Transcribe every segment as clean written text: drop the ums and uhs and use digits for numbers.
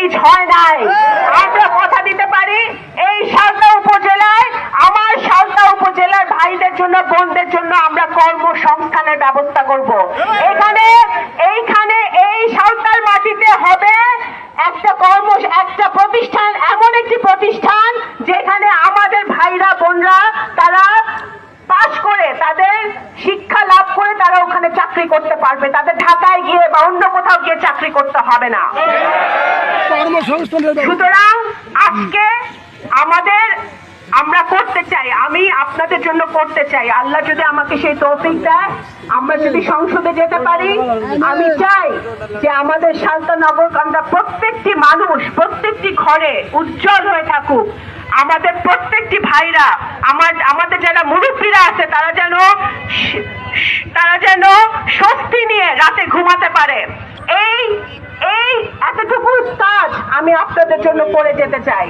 Bridge হয় নাই। আমরা কথা দিতে পারি এই সালদা উপজেলায়, আমার সালদা উপজেলার ভাইদের জন্য, বোনদের জন্য আমরা কর্মসংস্থানের ব্যবস্থা করব। এইখানে এই সালদার মাটিতে হবে একটা প্রতিষ্ঠান, এমন একটি প্রতিষ্ঠান যেখানে আমাদের ভাইরা বোনরা তারা পাশ করে, তাদের শিক্ষা লাভ করে তারা ওখানে চাকরি করতে পারবে। তাদের ঢাকায় গিয়ে বা অন্য কোথাও গিয়ে চাকরি করতে হবে না। সুতরাং আজকে আমরা করতে চাই, আমি আপনাদের জন্য করতে চাই, আল্লাহ যদি আমাকে সেই তৌফিক দেয়, আমরা যদি সংসদে যেতে পারি, আমি চাই যে আমাদের সালদা নগরকান্দা প্রত্যেকটি মানুষ, প্রত্যেকটি ঘরে উজ্জ্বল হয়ে থাকুক। আমাদের প্রত্যেকটি ভাইরা, আমাদের যারা মুরব্বীরা আছে, তারা যেন স্বস্তি নিয়ে রাতে ঘুমাতে পারে। এই এতটুকু কাজ আমি আপনাদের জন্য করে যেতে চাই।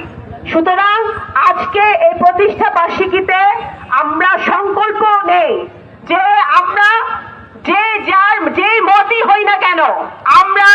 সুতরাং আজকে এই প্রতিষ্ঠা বার্ষিকীতে আমরা সংকল্প নেই যে আমরা যেই মতই হই না কেন, আমরা